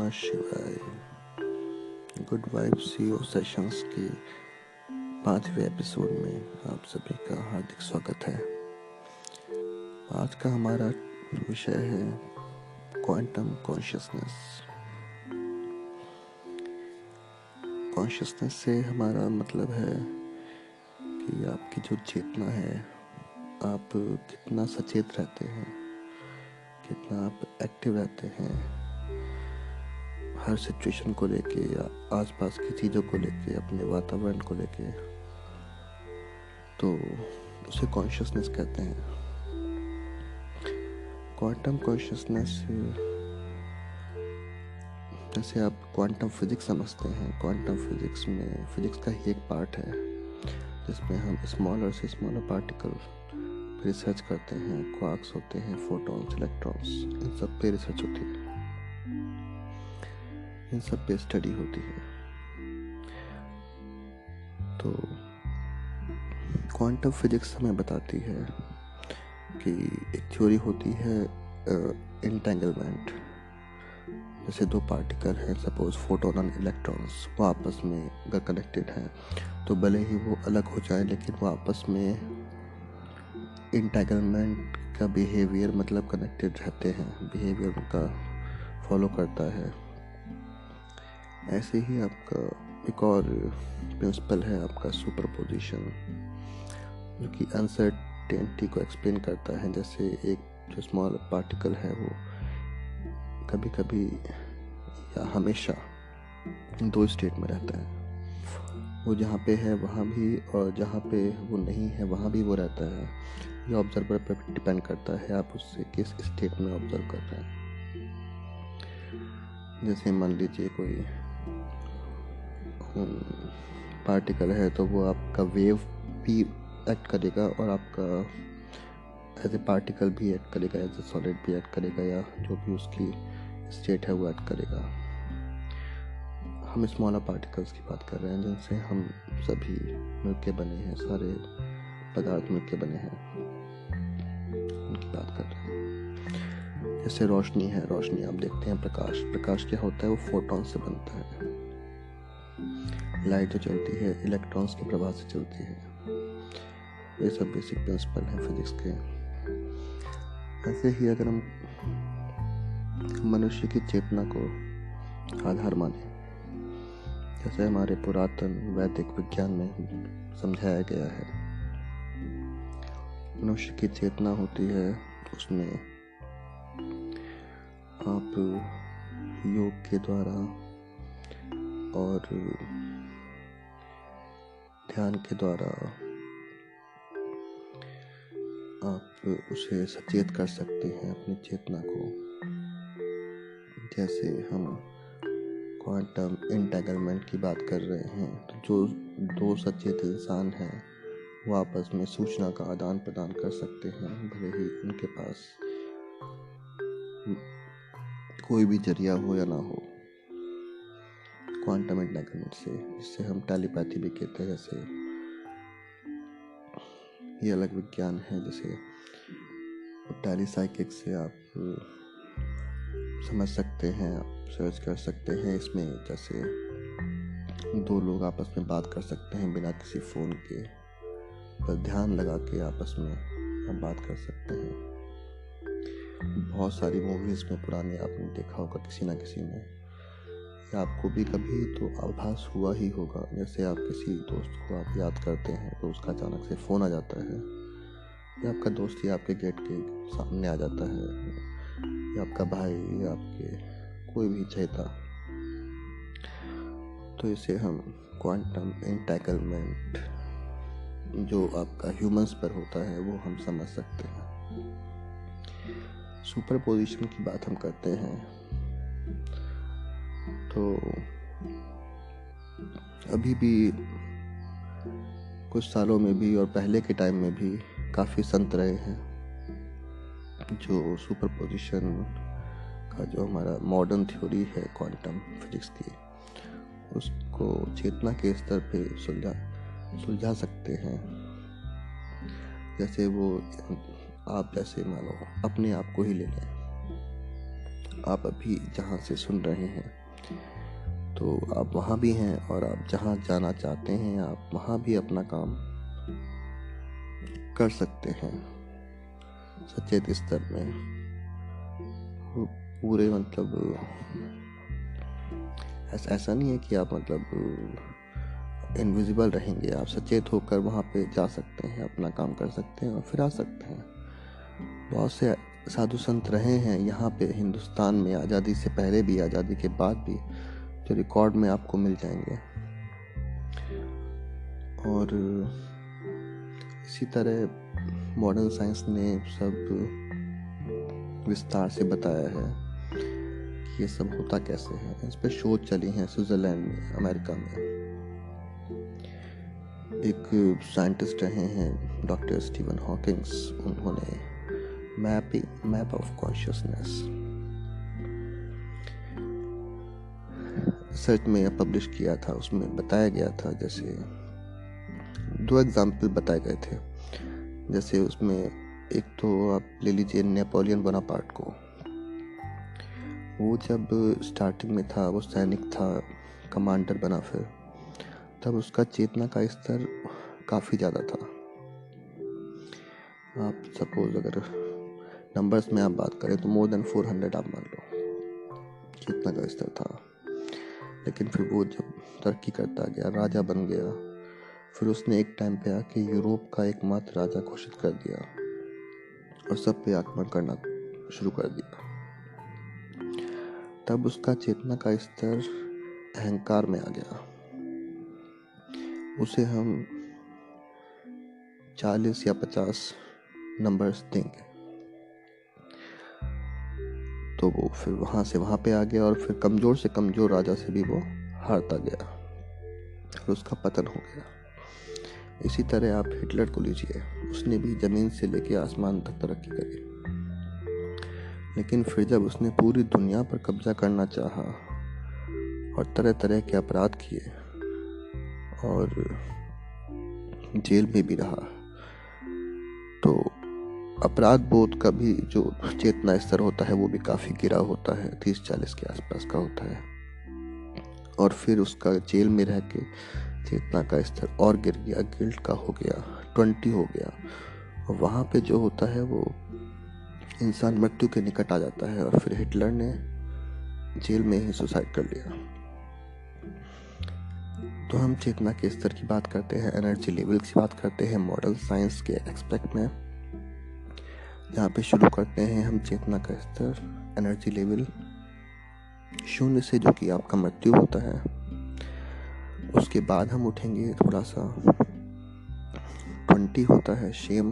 नमः शिवाय। Good vibes CO sessions के 5वें एपिसोड में आप सभी का हार्दिक स्वागत है। आज का हमारा विषय है क्वांटम कॉन्शियसनेस। कॉन्शियसनेस से हमारा मतलब है कि आपकी जो चेतना है, आप कितना सचेत रहते हैं, कितना आप एक्टिव रहते हैं हर सिचुएशन को लेके या आसपास की चीज़ों को लेके, अपने वातावरण को लेके, तो उसे कॉन्शियसनेस कहते हैं। क्वांटम कॉन्शियसनेस जैसे आप क्वांटम फिजिक्स समझते हैं, क्वांटम फिजिक्स में फिजिक्स का ही एक पार्ट है जिसमें हम स्मॉलर से स्मॉलर पार्टिकल रिसर्च करते हैं। क्वार्क्स होते हैं, फोटॉन्स, इलेक्ट्रॉन्स, इन सब पे रिसर्च होती है, इन सब पे स्टडी होती है। तो क्वांटम फिजिक्स हमें बताती है कि एक थ्योरी होती है एंटेंगलमेंट। जैसे दो पार्टिकल हैं, सपोज फोटोन और इलेक्ट्रॉन्स, वो आपस में अगर कनेक्टेड हैं तो भले ही वो अलग हो जाए लेकिन वो आपस में एंटेंगलमेंट का बिहेवियर मतलब कनेक्टेड रहते हैं, बिहेवियर उनका फॉलो करता है। ऐसे ही आपका एक और प्रिंसिपल है आपका सुपरपोजिशन, जो कि अनसर्टेनिटी को एक्सप्लेन करता है। जैसे एक जो स्मॉल पार्टिकल है वो कभी कभी या हमेशा दो स्टेट में रहता है, वो जहाँ पे है वहाँ भी और जहाँ पे वो नहीं है वहाँ भी वो रहता है। ये ऑब्जर्वर पर डिपेंड करता है आप उससे किस स्टेट में ऑब्जर्व कर रहे हैं। जैसे मान लीजिए कोई पार्टिकल है तो वो आपका वेव भी एक्ट करेगा और आपका एज ए पार्टिकल भी एक्ट करेगा, एज ए सॉलिड भी एक्ट करेगा, या जो भी उसकी स्टेट है वो एक्ट करेगा। हम स्मॉलर पार्टिकल्स की बात कर रहे हैं जिनसे हम सभी मिलके बने हैं, सारे पदार्थ मिलके बने हैं, उनकी बात कर रहे हैं। जैसे रोशनी है, रोशनी आप देखते हैं, प्रकाश क्या होता है, वो फोटॉन से बनता है। लाइट जो चलती है इलेक्ट्रॉन्स के प्रभाव से चलती है। ये सब बेसिक प्रिंसिपल हैं फिजिक्स के। ऐसे ही अगर हम मनुष्य की चेतना को आधार माने, जैसे हमारे पुरातन वैदिक विज्ञान में समझाया गया है, मनुष्य की चेतना होती है, उसमें आप योग के द्वारा और ध्यान के द्वारा आप उसे सचेत कर सकते हैं, अपनी चेतना को। जैसे हम क्वांटम एंटेंगलमेंट की बात कर रहे हैं, तो जो दो सचेत इंसान हैं वो आपस में सूचना का आदान प्रदान कर सकते हैं, भले ही उनके पास कोई भी जरिया हो या ना हो। क्वांटम एंटेंगलमेंट से, जिससे हम टेलीपैथी भी कहते हैं। जैसे ये अलग विज्ञान है, जैसे टेलीसाइकिक से आप समझ सकते हैं, आप सर्च कर सकते हैं। इसमें जैसे दो लोग आपस में बात कर सकते हैं बिना किसी फ़ोन के, पर ध्यान लगा के आपस में आप बात कर सकते हैं। बहुत सारी मूवीज़ में पुरानी आपने देखा होगा किसी ना किसी में, या आपको भी कभी तो आभास हुआ ही होगा। जैसे आप किसी दोस्त को आप याद करते हैं तो उसका अचानक से फ़ोन आ जाता है, या आपका दोस्त ही आपके गेट के सामने आ जाता है, या आपका भाई, या आपके कोई भी चहेता। तो इसे हम क्वांटम एंटेंगलमेंट जो आपका ह्यूमंस पर होता है वो हम समझ सकते हैं। सुपरपोजिशन की बात हम करते हैं तो अभी भी कुछ सालों में भी और पहले के टाइम में भी काफ़ी संत रहे हैं जो सुपरपोजिशन का जो हमारा मॉडर्न थ्योरी है क्वांटम फिजिक्स की, उसको चेतना के स्तर पे सुलझा सकते हैं। जैसे वो आप जैसे मानो अपने आप को ही ले लें, आप अभी जहाँ से सुन रहे हैं तो आप वहाँ भी हैं और आप जहाँ जाना चाहते हैं आप वहाँ भी अपना काम कर सकते हैं सचेत स्तर में। पूरे मतलब ऐसा नहीं है कि आप मतलब इनविजिबल रहेंगे, आप सचेत होकर वहाँ पे जा सकते हैं, अपना काम कर सकते हैं और फिर आ सकते हैं। बहुत से साधु संत रहे हैं यहाँ पे हिंदुस्तान में, आज़ादी से पहले भी आज़ादी के बाद भी, जो रिकॉर्ड में आपको मिल जाएंगे। और इसी तरह मॉडर्न साइंस ने सब विस्तार से बताया है कि ये सब होता कैसे है। इस पर शोध चली हैं स्विट्जरलैंड में, अमेरिका में। एक साइंटिस्ट रहे हैं डॉक्टर स्टीफन हॉकिंग्स, उन्होंने मैप ऑफ कॉन्शियसनेस रिसर्च में पब्लिश किया था। उसमें बताया गया था, जैसे 2 एग्जाम्पल बताए गए थे। जैसे उसमें एक तो आप ले लीजिए नेपोलियन बोनापार्ट को। वो जब स्टार्टिंग में था, वो सैनिक था, कमांडर बना, फिर तब उसका चेतना का स्तर काफ़ी ज़्यादा था। आप सपोज अगर नंबर्स में आप बात करें तो मोर देन 400 आप मान लो चेतना का स्तर था। लेकिन फिर वो जब तरक्की करता गया, राजा बन गया, फिर उसने एक टाइम पे आके यूरोप का एकमात्र राजा घोषित कर दिया और सब पे आक्रमण करना शुरू कर दिया। तब उसका चेतना का स्तर अहंकार में आ गया। उसे हम 40 या 50 नंबर्स देंगे, तो वो फिर वहाँ से वहाँ पे आ गया और फिर कमज़ोर से कमज़ोर राजा से भी वो हारता गया और उसका पतन हो गया। इसी तरह आप हिटलर को लीजिए, उसने भी ज़मीन से लेके आसमान तक तरक्की करी। लेकिन फिर जब उसने पूरी दुनिया पर कब्जा करना चाहा और तरह तरह के अपराध किए और जेल में भी रहा, तो अपराध बोध का भी जो चेतना स्तर होता है वो भी काफ़ी गिरा होता है, 30-40 के आसपास का होता है। और फिर उसका जेल में रह के चेतना का स्तर और गिर गया, गिल्ट का हो गया, 20 हो गया। और वहाँ पे जो होता है वो इंसान मृत्यु के निकट आ जाता है। और फिर हिटलर ने जेल में ही सुसाइड कर लिया। तो हम चेतना के स्तर की बात करते हैं, एनर्जी लेवल की बात करते हैं मॉडर्न साइंस के एक्सपेक्ट में, जहाँ पे शुरू करते हैं हम चेतना का स्तर, एनर्जी लेवल 0 से, जो कि आपका मृत्यु होता है। उसके बाद हम उठेंगे थोड़ा सा, 20 होता है शेम।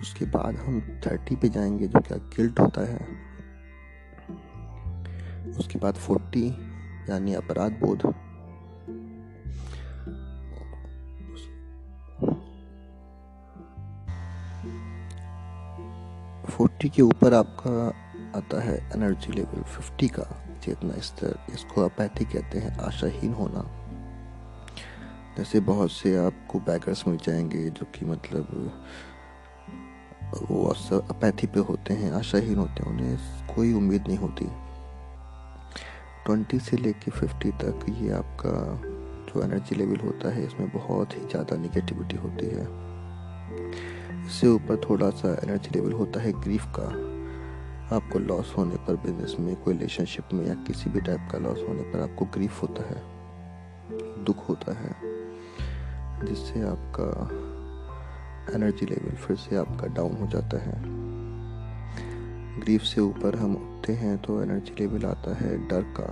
उसके बाद हम 30 पे जाएंगे, जो क्या गिल्ट होता है। उसके बाद 40 यानी अपराध बोध। 40 के ऊपर आपका आता है एनर्जी लेवल 50 का चेतना स्तर। इसको अपैथी कहते हैं, आशाहीन होना। जैसे बहुत से आपको बैगर्स मिल जाएंगे जो कि मतलब वो अपैथी पे होते हैं, आशाहीन होते हैं, उन्हें कोई उम्मीद नहीं होती। 20 से लेके 50 तक ये आपका जो एनर्जी लेवल होता है, इसमें बहुत ही ज़्यादा निगेटिविटी होती है। इससे ऊपर थोड़ा सा एनर्जी लेवल होता है ग्रीफ का। आपको लॉस होने पर, बिजनेस में, कोई रिलेशनशिप में या किसी भी टाइप का लॉस होने पर आपको ग्रीफ होता है, दुख होता है, जिससे आपका एनर्जी लेवल फिर से आपका डाउन हो जाता है। ग्रीफ से ऊपर हम उठते हैं तो एनर्जी लेवल आता है डर का,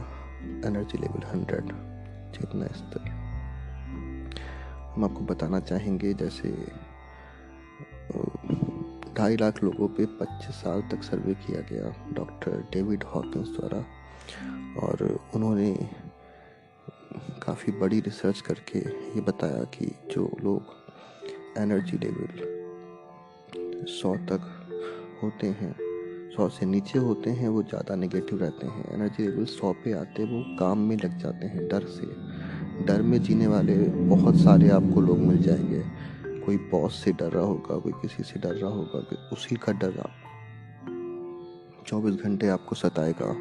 एनर्जी लेवल 100 चेतना स्तर। हम आपको बताना चाहेंगे, जैसे 2.5 लाख लोगों पे 25 साल तक सर्वे किया गया डॉक्टर डेविड हॉकिंस द्वारा, और उन्होंने काफ़ी बड़ी रिसर्च करके ये बताया कि जो लोग एनर्जी लेवल 100 तक होते हैं, 100 से नीचे होते हैं, वो ज़्यादा नेगेटिव रहते हैं। एनर्जी लेवल 100 पे आते वो काम में लग जाते हैं, डर से। डर में जीने वाले बहुत सारे आपको लोग मिल जाएंगे। कोई बॉस से डर रहा होगा, कोई किसी से डर रहा होगा, कि उसी का डर 24 घंटे आपको सताएगा।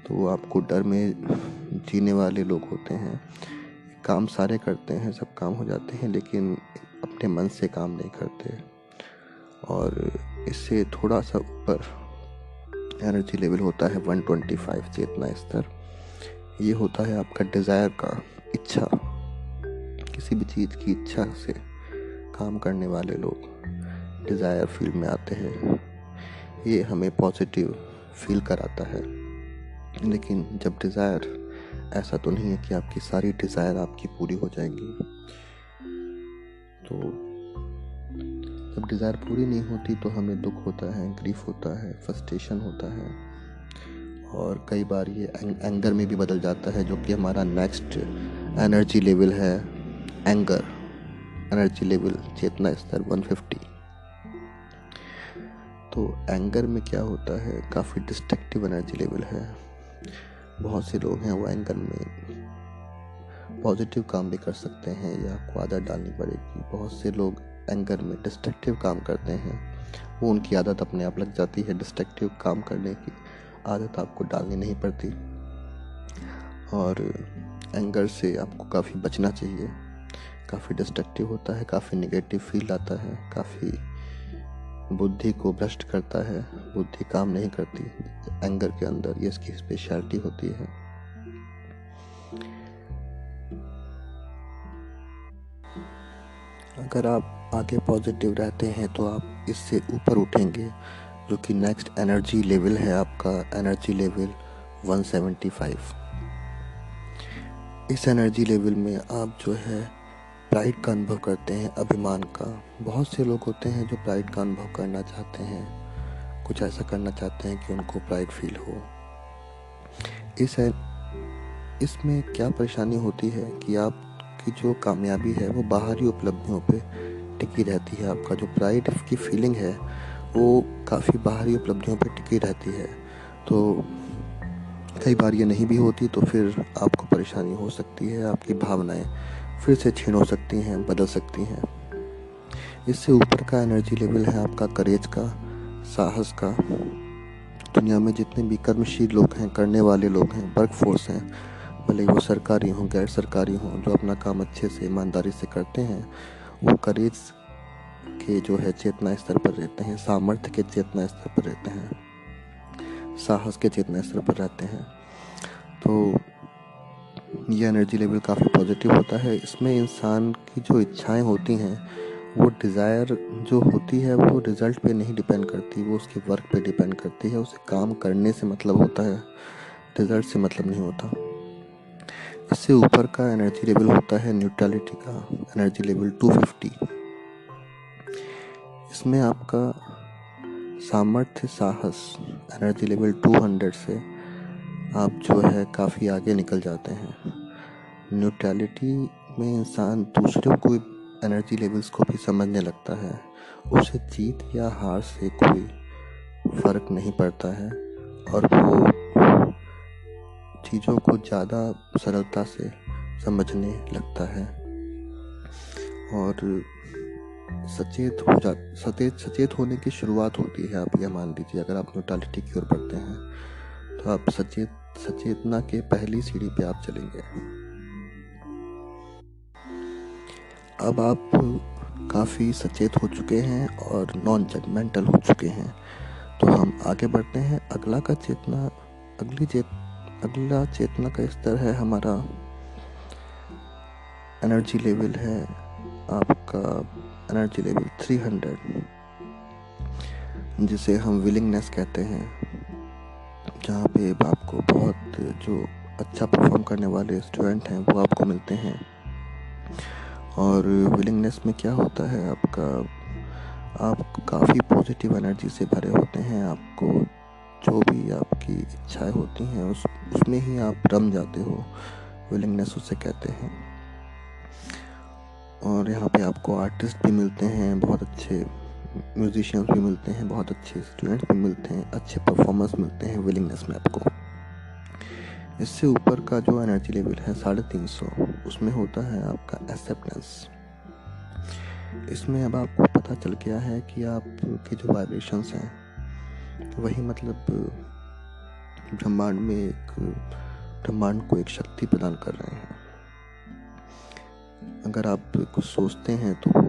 तो वो आपको डर में जीने वाले लोग होते हैं। काम सारे करते हैं, सब काम हो जाते हैं, लेकिन अपने मन से काम नहीं करते। और इससे थोड़ा सा ऊपर एनर्जी लेवल होता है 125 चेतना स्तर। ये होता है आपका डिज़ायर का, इच्छा, किसी भी चीज़ की इच्छा से काम करने वाले लोग डिज़ायर फील्ड में आते हैं। ये हमें पॉजिटिव फील कराता है, लेकिन जब डिज़ायर, ऐसा तो नहीं है कि आपकी सारी डिज़ायर आपकी पूरी हो जाएंगी। तो जब डिज़ायर पूरी नहीं होती तो हमें दुख होता है, ग्रीफ होता है, फ्रस्ट्रेशन होता है, और कई बार ये एंगर में भी बदल जाता है, जो कि हमारा नेक्स्ट एनर्जी लेवल है, एंगर एनर्जी लेवल चेतना स्तर 150। तो एंगर में क्या होता है, काफ़ी डिस्ट्रक्टिव एनर्जी लेवल है। बहुत से लोग हैं वो एंगर में पॉजिटिव काम भी कर सकते हैं, या आपको आदत डालनी पड़ेगी। बहुत से लोग एंगर में डिस्ट्रक्टिव काम करते हैं, वो उनकी आदत अपने आप लग जाती है। डिस्ट्रक्टिव काम करने की आदत आपको डालनी नहीं पड़ती, और एंगर से आपको काफ़ी बचना चाहिए। काफ़ी डिस्ट्रक्टिव होता है, काफ़ी नेगेटिव फील आता है, काफ़ी बुद्धि को भ्रष्ट करता है, बुद्धि काम नहीं करती एंगर के अंदर। ये इसकी स्पेशलिटी होती है। अगर आप आगे पॉजिटिव रहते हैं तो आप इससे ऊपर उठेंगे, जो कि नेक्स्ट एनर्जी लेवल है आपका, एनर्जी लेवल 175। इस एनर्जी लेवल में आप जो है प्राइड का अनुभव करते हैं, अभिमान का। बहुत से लोग होते हैं जो प्राइड का अनुभव करना चाहते हैं, कुछ ऐसा करना चाहते हैं कि उनको प्राइड फील हो। इसमें क्या परेशानी होती है कि आपकी जो कामयाबी है वो बाहरी उपलब्धियों पे टिकी रहती है। आपका जो प्राइड की फीलिंग है वो काफ़ी बाहरी उपलब्धियों पे टिकी रहती है। तो कई बार ये नहीं भी होती, तो फिर आपको परेशानी हो सकती है, आपकी भावनाएं फिर से क्षीण हो सकती हैं, बदल सकती हैं। इससे ऊपर का एनर्जी लेवल है आपका करेज का, साहस का। दुनिया में जितने भी कर्मशील लोग हैं, करने वाले लोग हैं, वर्क फोर्स हैं, भले वो सरकारी हों, गैर सरकारी हों, जो अपना काम अच्छे से ईमानदारी से करते हैं, वो करेज के जो है चेतना स्तर पर रहते हैं, सामर्थ्य के चेतना स्तर पर रहते हैं, साहस के चेतना स्तर पर रहते हैं। तो ये एनर्जी लेवल काफ़ी पॉजिटिव होता है। इसमें इंसान की जो इच्छाएं होती हैं, वो डिज़ायर जो होती है वो रिज़ल्ट पे नहीं डिपेंड करती, वो उसके वर्क पे डिपेंड करती है। उसे काम करने से मतलब होता है, रिज़ल्ट से मतलब नहीं होता। इससे ऊपर का एनर्जी लेवल होता है न्यूट्रलिटी का, एनर्जी लेवल 250। इसमें आपका सामर्थ्य, साहस, एनर्जी लेवल 200 से आप जो है काफ़ी आगे निकल जाते हैं। न्यूट्रलिटी में इंसान दूसरों को एनर्जी लेवल्स को भी समझने लगता है। उसे जीत या हार से कोई फर्क नहीं पड़ता है, और वो चीज़ों को ज़्यादा सरलता से समझने लगता है, और सचेत होने की शुरुआत होती है। आप यह मान लीजिए, अगर आप न्यूट्रलिटी की ओर बढ़ते हैं तो आप सचेतना के पहली सीढ़ी पे आप चलेंगे। अब आप काफ़ी सचेत हो चुके हैं और नॉन जजमेंटल हो चुके हैं, तो हम आगे बढ़ते हैं। अगला चेतना का स्तर है हमारा, एनर्जी लेवल है आपका एनर्जी लेवल 300, जिसे हम विलिंगनेस कहते हैं, जहाँ पे आपको बहुत जो अच्छा परफॉर्म करने वाले स्टूडेंट हैं वो आपको मिलते हैं। और विलिंगनेस में क्या होता है, आप काफ़ी पॉजिटिव एनर्जी से भरे होते हैं। आपको जो भी आपकी इच्छाएं होती हैं उसमें ही आप रम जाते हो, विलिंगनेस उसे कहते हैं। और यहाँ पे आपको आर्टिस्ट भी मिलते हैं, बहुत अच्छे म्यूजिशियंस भी मिलते हैं, बहुत अच्छे स्टूडेंट्स भी मिलते हैं, अच्छे परफॉर्मर्स मिलते हैं विलिंगनेस में आपको। इससे ऊपर का जो एनर्जी लेवल है 350, उसमें होता है आपका एक्सेप्टेंस। इसमें अब आपको पता चल गया है कि आपके जो वाइब्रेशंस हैं वही मतलब ब्रह्मांड को एक शक्ति प्रदान कर रहे हैं। अगर आप कुछ सोचते हैं तो वो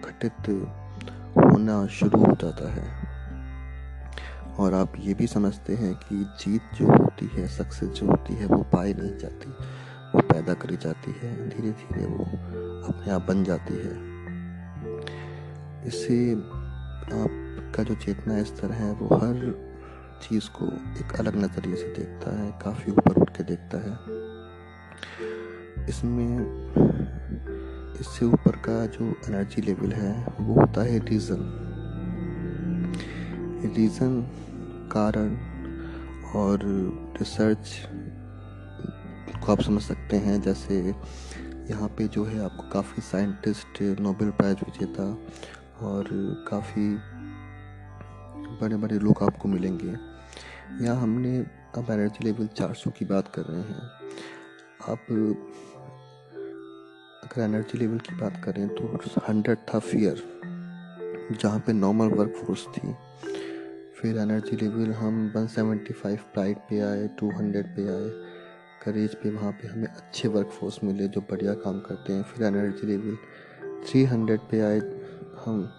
घटित होना शुरू हो जाता है, और आप ये भी समझते हैं कि जीत जो होती है, सक्सेस जो होती है, वो पाई नहीं जाती, वो पैदा करी जाती है। धीरे धीरे वो अपने आप बन जाती है। इससे आपका जो चेतना स्तर है वो हर चीज़ को एक अलग नज़रिए से देखता है, काफ़ी ऊपर उठ के देखता है। इससे ऊपर का जो एनर्जी लेवल है वो होता है रीज़न, कारण और रिसर्च को आप समझ सकते हैं। जैसे यहाँ पे जो है आपको काफ़ी साइंटिस्ट, नोबेल प्राइज विजेता और काफ़ी बड़े बड़े लोग आपको मिलेंगे। यहाँ हमने अब एनर्जी लेवल 400 की बात कर रहे हैं। आप अगर एनर्जी लेवल की बात करें तो 100 था फियर, जहाँ पे नॉर्मल वर्कफोर्स थी। फिर एनर्जी लेवल हम 175 प्राइड पे आए, 200 पे आए, करेज पे। वहाँ पे हमें अच्छे वर्कफोर्स मिले जो बढ़िया काम करते हैं। फिर एनर्जी लेवल 300 पे आए हम,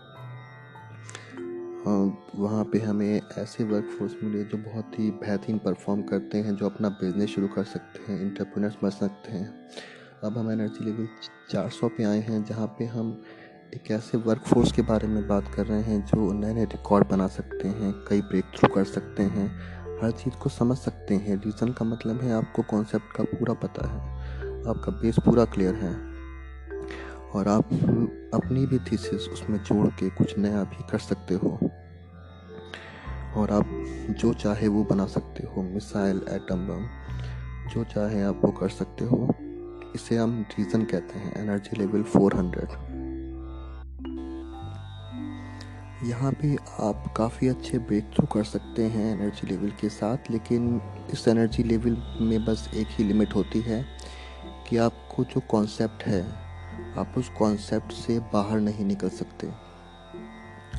वहाँ पे हमें ऐसे वर्कफोर्स मिले जो बहुत ही बेहतरीन परफॉर्म करते हैं, जो अपना बिजनेस शुरू कर सकते हैं, एंटरप्रेन्योर्स बन सकते हैं। अब हम एनर्जी लेवल 400 पे आए हैं, जहाँ पे हम एक ऐसे वर्कफोर्स के बारे में बात कर रहे हैं जो नए नए रिकॉर्ड बना सकते हैं, कई ब्रेक थ्रू कर सकते हैं, हर चीज़ को समझ सकते हैं। रीज़न का मतलब है आपको कॉन्सेप्ट का पूरा पता है, आपका बेस पूरा क्लियर है, और आप अपनी भी थीसिस उसमें जोड़ के कुछ नया भी कर सकते हो, और आप जो चाहे वो बना सकते हो। मिसाइल, एटम बम, जो चाहे आप वो कर सकते हो। इसे हम रीज़न कहते हैं। Energy level 400। यहाँ पे आप काफ़ी अच्छे ब्रेक थ्रू कर सकते हैं एनर्जी लेवल के साथ, लेकिन इस एनर्जी लेवल में बस एक ही लिमिट होती है कि आपको जो कॉन्सेप्ट है, आप उस कॉन्सेप्ट से बाहर नहीं निकल सकते।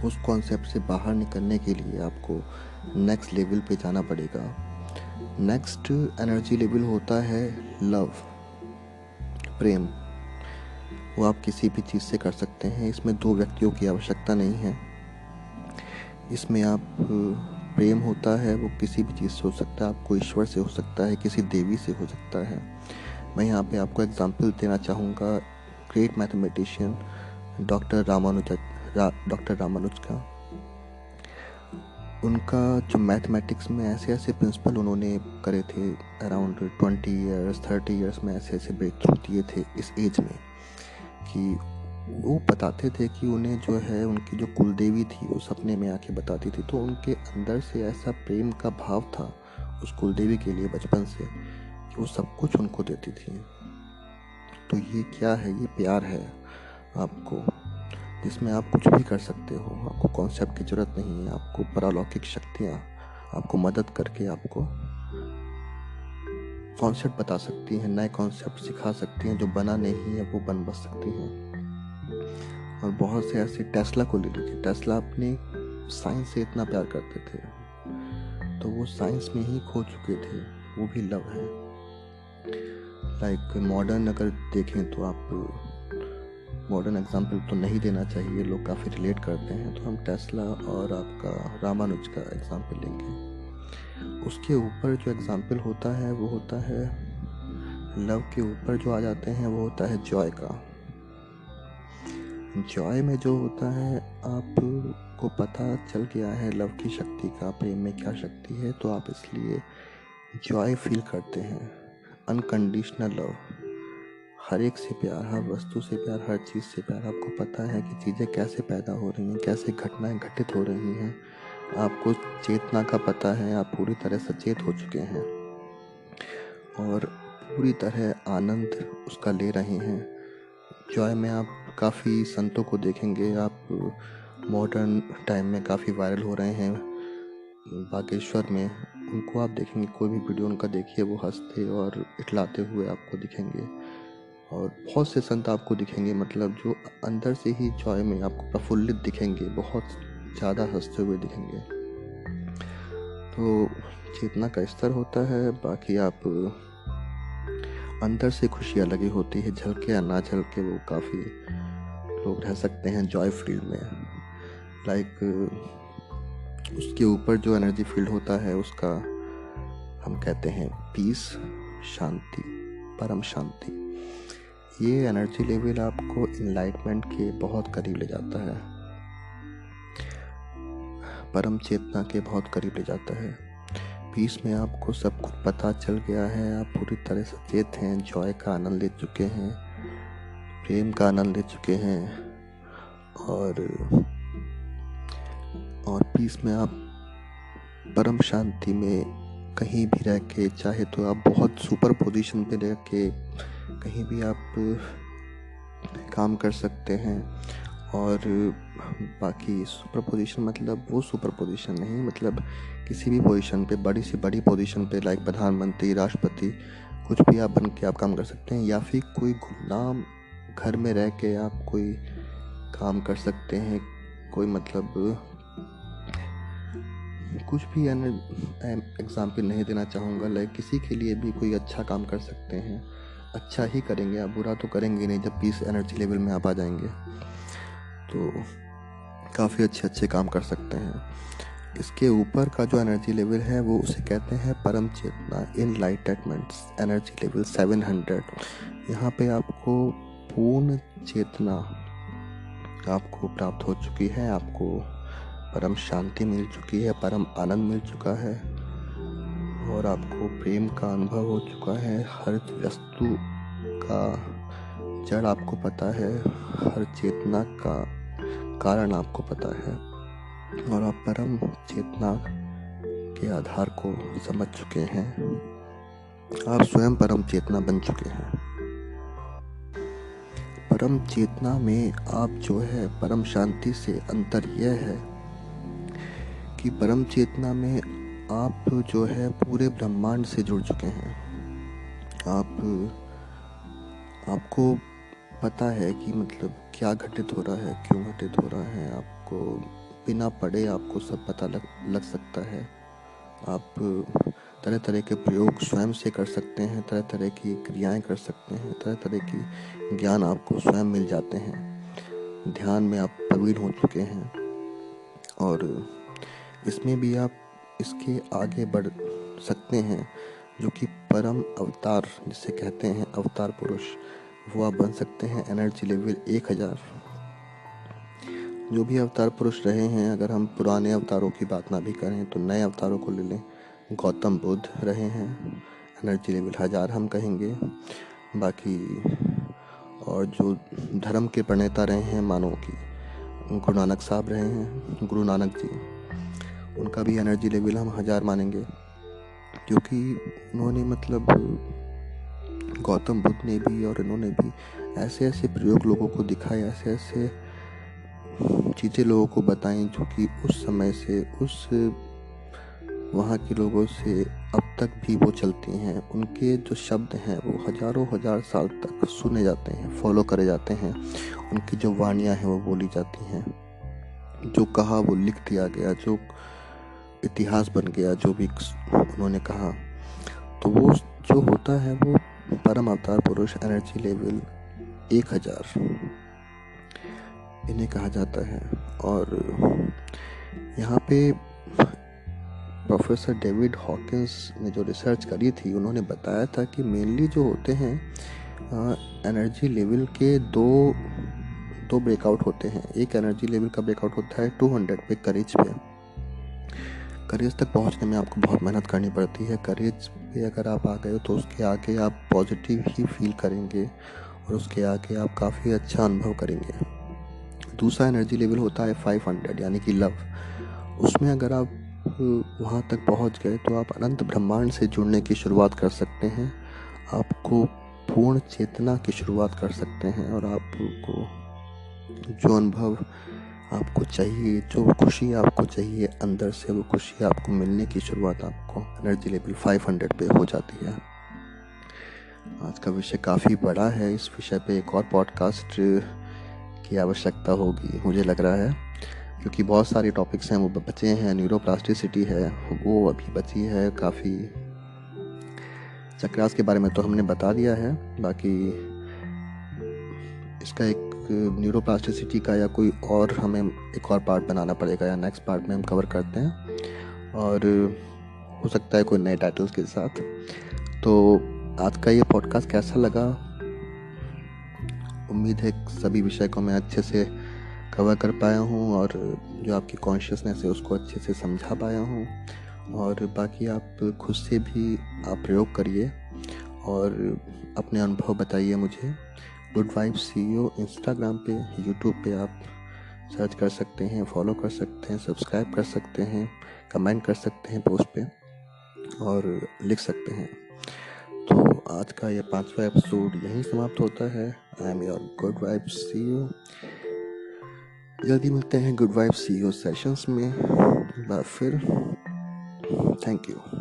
उस कॉन्सेप्ट से बाहर निकलने के लिए आपको नेक्स्ट लेवल पे जाना पड़ेगा। नेक्स्ट एनर्जी लेवल होता है लव, प्रेम। वो आप किसी भी चीज़ से कर सकते हैं। इसमें दो व्यक्तियों की आवश्यकता नहीं है। इसमें आप प्रेम होता है, वो किसी भी चीज़ से हो सकता है। आपको ईश्वर से हो सकता है, किसी देवी से हो सकता है। मैं यहाँ पे आपको एग्जांपल देना चाहूँगा ग्रेट मैथमेटिशियन डॉक्टर रामानुज का। उनका जो मैथमेटिक्स में ऐसे ऐसे प्रिंसिपल उन्होंने करे थे, अराउंड 20 ईयर्स 30 ईयर्स में ऐसे ऐसे ब्रेक थ्रू दिए थे इस एज में, कि वो बताते थे कि उन्हें जो है उनकी जो कुलदेवी थी वो सपने में आके बताती थी। तो उनके अंदर से ऐसा प्रेम का भाव था उस कुलदेवी के लिए बचपन से, कि वो सब कुछ उनको देती थी। तो ये क्या है? ये प्यार है आपको, जिसमें आप कुछ भी कर सकते हो। आपको कॉन्सेप्ट की ज़रूरत नहीं है। आपको परालौकिक शक्तियाँ आपको मदद करके आपको कॉन्सेप्ट बता सकती हैं, नए कॉन्सेप्ट सिखा सकती हैं, जो बना नहीं है वो बस सकती हैं। और बहुत से ऐसे, टेस्ला को ले लीजिए। टेस्ला अपने साइंस से इतना प्यार करते थे, तो वो साइंस में ही खो चुके थे। वो भी लव है। लाइक मॉडर्न अगर देखें तो आप मॉडर्न एग्जाम्पल तो नहीं देना चाहिए, लोग काफ़ी रिलेट करते हैं, तो हम टेस्ला और आपका रामानुज का एग्जाम्पल लेंगे। उसके ऊपर जो एग्जाम्पल होता है वो होता है लव के ऊपर जो आ जाते हैं वो होता है जॉय का। जॉय में जो होता है, आपको पता चल गया है लव की शक्ति का, प्रेम में क्या शक्ति है, तो आप इसलिए जॉय फील करते हैं। अनकंडीशनल लव, हर एक से प्यार, हर वस्तु से प्यार, हर चीज़ से प्यार। आपको पता है कि चीज़ें कैसे पैदा हो रही हैं, कैसे घटनाएं घटित हो रही हैं। आपको चेतना का पता है, आप पूरी तरह सचेत हो चुके हैं और पूरी तरह आनंद उसका ले रहे हैं। जॉय में आप काफ़ी संतों को देखेंगे, आप मॉडर्न टाइम में काफ़ी वायरल हो रहे हैं बागेश्वर में। उनको आप देखेंगे, कोई भी वीडियो उनका देखिए, वो हंसते और इटलाते हुए आपको दिखेंगे। और बहुत से संत आपको दिखेंगे, मतलब जो अंदर से ही जॉय में आपको प्रफुल्लित दिखेंगे, बहुत ज़्यादा हंसते हुए दिखेंगे। तो चेतना का स्तर होता है, बाकी आप अंदर से खुशियाँ लगी होती है, झलके या ना झलके वो काफ़ी लोग रह सकते हैं जॉय फील्ड में। लाइक उसके ऊपर जो एनर्जी फील्ड होता है उसका हम कहते हैं पीस, शांति, परम शांति। ये एनर्जी लेवल आपको इनलाइटमेंट के बहुत करीब ले जाता है, परम चेतना के बहुत करीब ले जाता है। पीस में आपको सब कुछ पता चल गया है, आप पूरी तरह सचेत हैं, जॉय का आनंद ले चुके हैं, प्रेम का आनंद ले चुके हैं, और पीस में आप परम शांति में कहीं भी रह के, चाहे तो आप बहुत सुपर पोजीशन पे रह के कहीं भी आप काम कर सकते हैं। और बाकी सुपर पोजीशन मतलब वो सुपर पोजीशन नहीं, मतलब किसी भी पोजीशन पे, बड़ी से बड़ी पोजीशन पे, लाइक प्रधानमंत्री, राष्ट्रपति, कुछ भी आप बन के आप काम कर सकते हैं। या फिर कोई गुमनाम घर में रह के आप कोई काम कर सकते हैं, कोई मतलब कुछ भी एग्जाम्पल नहीं देना चाहूँगा, लाइक किसी के लिए भी कोई अच्छा काम कर सकते हैं, अच्छा ही करेंगे आप, बुरा तो करेंगे नहीं। जब पीस एनर्जी लेवल में आप आ जाएंगे तो काफ़ी अच्छे काम कर सकते हैं। इसके ऊपर का जो एनर्जी लेवल है वो उसे कहते हैं परम चेतना, इनलाइटमेंट एनर्जी लेवल 700। यहाँ पे आपको पूर्ण चेतना आपको प्राप्त हो चुकी है, आपको परम शांति मिल चुकी है, परम आनंद मिल चुका है, और आपको प्रेम का अनुभव हो चुका है। हर वस्तु का जड़ आपको पता है, हर चेतना का कारण आपको पता है, और आप परम चेतना के आधार को समझ चुके हैं। आप स्वयं परम चेतना बन चुके हैं। परम चेतना में आप जो है, परम शांति से अंतर यह है कि परम चेतना में आप जो है पूरे ब्रह्मांड से जुड़ चुके हैं। आपको पता है कि मतलब क्या घटित हो रहा है, क्यों घटित हो रहा है। आपको बिना पढ़े आपको सब पता लग सकता है। आप तरह तरह के प्रयोग स्वयं से कर सकते हैं, तरह तरह की क्रियाएं कर सकते हैं, तरह तरह की ज्ञान आपको स्वयं मिल जाते हैं। ध्यान में आप प्रवीण हो चुके हैं, और इसमें भी आप इसके आगे बढ़ सकते हैं। जो कि परम अवतार जिसे कहते हैं, अवतार पुरुष, वो आप बन सकते हैं एनर्जी लेवल 1000। जो भी अवतार पुरुष रहे हैं, अगर हम पुराने अवतारों की बात ना भी करें तो नए अवतारों को ले लें। गौतम बुद्ध रहे हैं, एनर्जी लेवल 1000 हम कहेंगे। बाकी और जो धर्म के प्रणेता रहे हैं मानव की, गुरु नानक साहब रहे हैं, गुरु नानक जी, उनका भी एनर्जी लेवल हम 1000 मानेंगे, क्योंकि उन्होंने मतलब गौतम बुद्ध ने भी और इन्होंने भी ऐसे ऐसे प्रयोग लोगों को दिखाए, ऐसे ऐसे चीज़ें लोगों को बताएं जो कि उस समय से, उस वहाँ के लोगों से अब तक भी वो चलती हैं। उनके जो शब्द हैं वो हजारों हजार साल तक सुने जाते हैं, फॉलो करे जाते हैं। उनकी जो वाणियाँ हैं वो बोली जाती हैं, जो कहा वो लिख दिया गया, जो इतिहास बन गया, जो भी उन्होंने कहा। तो वो जो होता है वो परम अवतार पुरुष एनर्जी लेवल 1000 इन्हें कहा जाता है। और यहाँ पे प्रोफेसर डेविड हॉकिंस ने जो रिसर्च करी थी, उन्होंने बताया था कि मेनली जो होते हैं एनर्जी लेवल के दो ब्रेकआउट होते हैं। एक एनर्जी लेवल का ब्रेकआउट होता है 200 पे, करेज पे। करेज तक पहुंचने में आपको बहुत मेहनत करनी पड़ती है। करेज पे अगर आप आ गए तो उसके आगे आप पॉजिटिव ही फील करेंगे, और उसके आगे आप काफ़ी अच्छा अनुभव करेंगे। दूसरा एनर्जी लेवल होता है 500 यानी कि लव। उसमें अगर आप वहाँ तक पहुँच गए तो आप अनंत ब्रह्मांड से जुड़ने की शुरुआत कर सकते हैं। आपको पूर्ण चेतना की शुरुआत कर सकते हैं, और आपको जो अनुभव आपको चाहिए, जो खुशी आपको चाहिए अंदर से, वो खुशी आपको मिलने की शुरुआत आपको एनर्जी लेवल 500 पे हो जाती है। आज का विषय काफ़ी बड़ा है, इस विषय पे एक और पॉडकास्ट की आवश्यकता होगी मुझे लग रहा है। क्योंकि बहुत सारे टॉपिक्स हैं वो बचे हैं। न्यूरोप्लास्टिसिटी है वो अभी बची है काफ़ी। चक्रास के बारे में तो हमने बता दिया है, बाकी इसका एक न्यूरोप्लास्टिसिटी का या कोई और हमें एक और पार्ट बनाना पड़ेगा, या नेक्स्ट पार्ट में हम कवर करते हैं, और हो सकता है कोई नए टाइटल्स के साथ। तो आज का ये पॉडकास्ट कैसा लगा? उम्मीद है सभी विषय को मैं अच्छे से कवर कर पाया हूँ, और जो आपकी कॉन्शियसनेस है उसको अच्छे से समझा पाया हूँ। और बाकी आप खुद से भी आप प्रयोग करिए और अपने अनुभव बताइए मुझे। गुड वाइब्स CEO इंस्टाग्राम पे, यूट्यूब पे आप सर्च कर सकते हैं, फॉलो कर सकते हैं, सब्सक्राइब कर सकते हैं, कमेंट कर सकते हैं पोस्ट पे, और लिख सकते हैं। तो आज का ये 5वां एपिसोड यहीं समाप्त होता है। I am your good vibes CEO। जल्दी मिलते हैं गुड वाइब्स CEO सेशंस में एक बार फिर। Thank you.